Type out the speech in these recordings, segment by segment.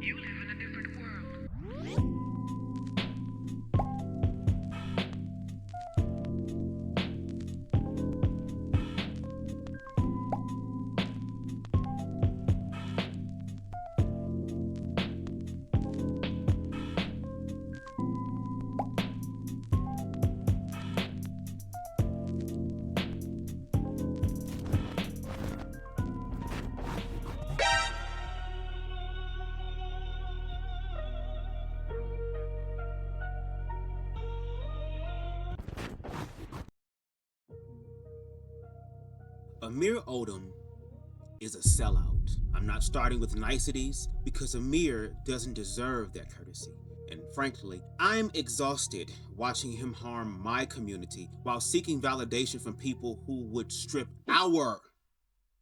You live in a different world. Amir Odom is a sellout. I'm not starting with niceties because Amir doesn't deserve that courtesy. And frankly, I'm exhausted watching him harm my community while seeking validation from people who would strip our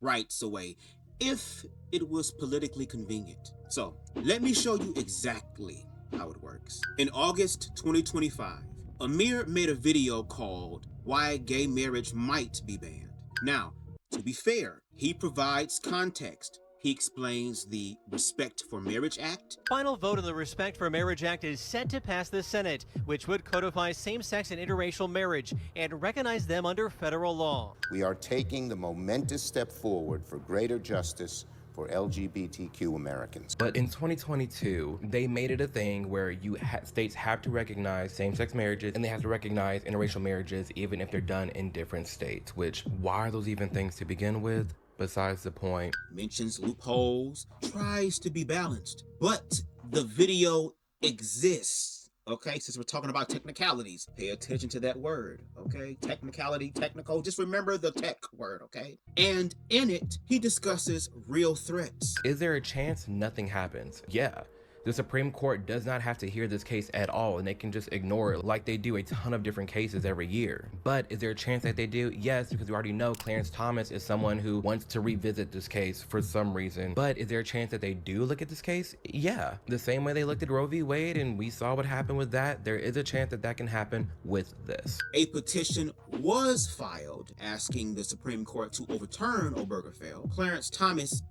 rights away if it was politically convenient. So let me show you exactly how it works. In August 2025, Amir made a video called Why Gay Marriage Might Be Banned. Now, to be fair, he provides context. He explains the Respect for Marriage Act. Final vote on the Respect for Marriage Act is set to pass the Senate, which would codify same-sex and interracial marriage and recognize them under federal law. We are taking the momentous step forward for greater justice for LGBTQ Americans. But in 2022, they made it a thing where states have to recognize same-sex marriages and they have to recognize interracial marriages even if they're done in different states, which, why are those even things to begin with? Besides the point. Mentions loopholes, tries to be balanced, but the video exists. Okay, since we're talking about technicalities, pay attention to that word, okay? Technicality, technical, just remember the tech word, okay? And in it, he discusses real threats. Is there a chance nothing happens? Yeah. The Supreme Court does not have to hear this case at all, and they can just ignore it like they do a ton of different cases every year. But is there a chance that they do? Yes, because we already know Clarence Thomas is someone who wants to revisit this case for some reason. But is there a chance that they do look at this case? Yeah. The same way they looked at Roe v. Wade and we saw what happened with that, there is a chance that that can happen with this. A petition was filed asking the Supreme Court to overturn Obergefell. Clarence Thomas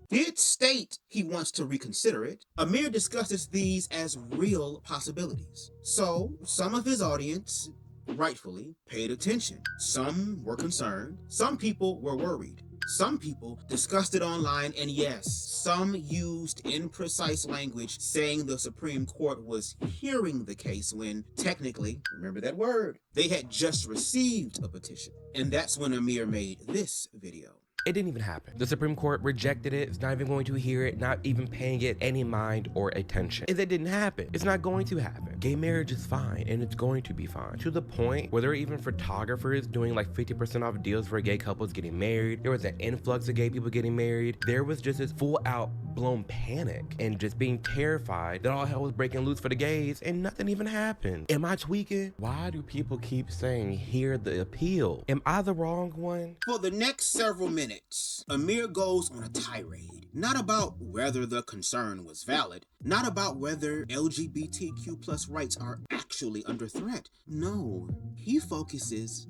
did state he wants to reconsider it. Amir discusses these as real possibilities. So some of his audience rightfully paid attention. Some were concerned. Some people were worried. Some people discussed it online, and yes, some used imprecise language saying the Supreme Court was hearing the case when technically, remember that word, they had just received a petition. And that's when Amir made this video. It didn't even happen. The Supreme Court rejected it. It's not even going to hear it, not even paying it any mind or attention. If it didn't happen, it's not going to happen. Gay marriage is fine, and it's going to be fine. To the point where there are even photographers doing like 50% off deals for gay couples getting married. There was an influx of gay people getting married. There was just this full out blown panic and just being terrified that all hell was breaking loose for the gays and nothing even happened. Am I tweaking? Why do people keep saying hear the appeal? Am I the wrong one? For the next several minutes, Amir goes on a tirade, not about whether the concern was valid, not about whether LGBTQ plus rights are actually under threat. No, he focuses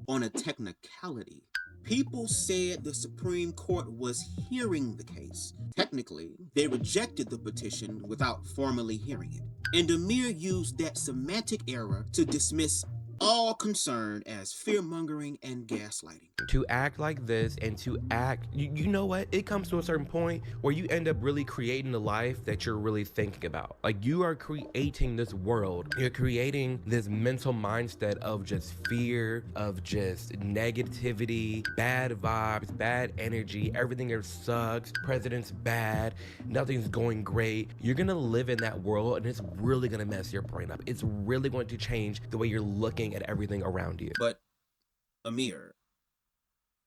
on a technicality. People said the Supreme Court was hearing the case. Technically, they rejected the petition without formally hearing it. And Amir used that semantic error to dismiss all concerned as fear-mongering and gaslighting. To act like this and to act, you know what? It comes to a certain point where you end up really creating the life that you're really thinking about. Like you are creating this world. You're creating this mental mindset of just fear, of just negativity, bad vibes, bad energy, everything here sucks, president's bad, nothing's going great. You're gonna live in that world and it's really gonna mess your brain up. It's really going to change the way you're looking at everything around you. But Amir,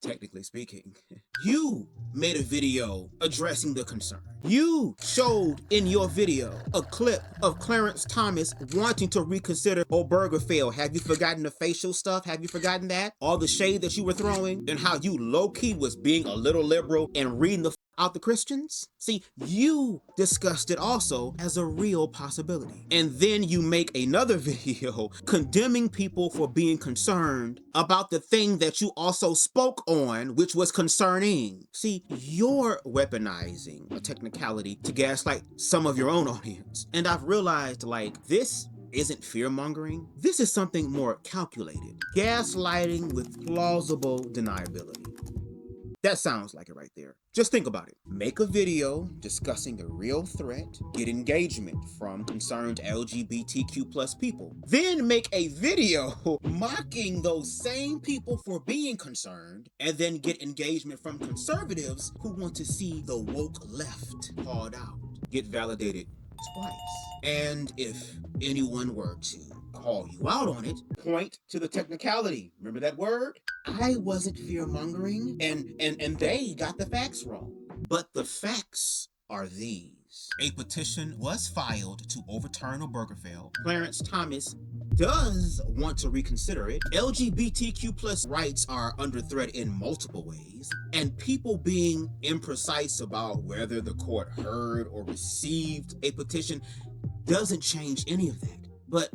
technically speaking, you made a video addressing the concern. You showed in your video a clip of Clarence Thomas wanting to reconsider Obergefell. Have you forgotten the facial stuff? Have you forgotten that? All the shade that you were throwing and how you low-key was being a little liberal and reading the out the Christians? See, you discussed it also as a real possibility. And then you make another video condemning people for being concerned about the thing that you also spoke on, which was concerning. See, you're weaponizing a technicality to gaslight some of your own audience. And I've realized, like, this isn't fear-mongering. This is something more calculated. Gaslighting with plausible deniability. That sounds like it right there. Just think about it. Make a video discussing a real threat, get engagement from concerned LGBTQ plus people. Then make a video mocking those same people for being concerned, and then get engagement from conservatives who want to see the woke left called out. Get validated twice. And if anyone were to call you out on it, point to the technicality. Remember that word? I wasn't fear-mongering, and they got the facts wrong. But the facts are these. A petition was filed to overturn Obergefell. Clarence Thomas does want to reconsider it. LGBTQ plus rights are under threat in multiple ways, and people being imprecise about whether the court heard or received a petition doesn't change any of that. But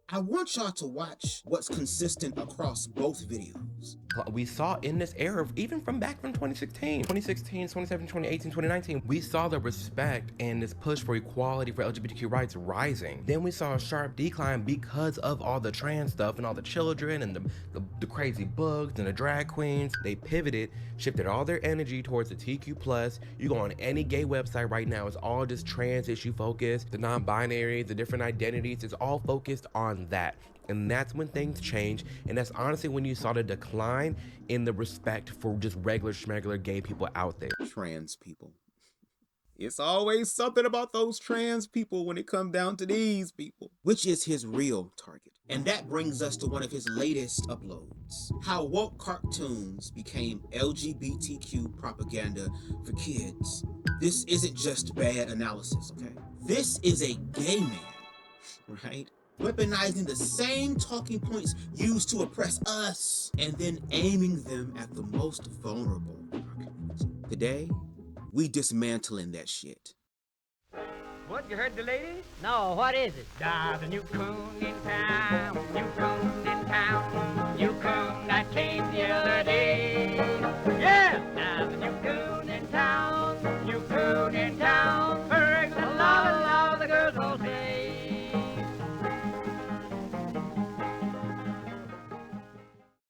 I want y'all to watch what's consistent across both videos. We saw in this era, even from back from 2016, 2017, 2018, 2019, we saw the respect and this push for equality for LGBTQ rights rising. Then we saw a sharp decline because of all the trans stuff and all the children and the crazy books and the drag queens. They pivoted, shifted all their energy towards the TQ+. You go on any gay website right now, it's all just trans issue focused, the non-binary, the different identities, it's all focused on that. And that's when things change, and that's honestly when you saw the decline in the respect for just regular schmegular gay people out there. Trans people. It's always something about those trans people when it comes down to these people, which is his real target. And that brings us to one of his latest uploads. How woke cartoons became LGBTQ propaganda for kids. This isn't just bad analysis, okay? This is a gay man, right? Weaponizing the same talking points used to oppress us, and then aiming them at the most vulnerable in our community. Today, we dismantling that shit. What, you heard the lady? No, what is it? There's a new coon in town, new coon in town, new coon that came the other day.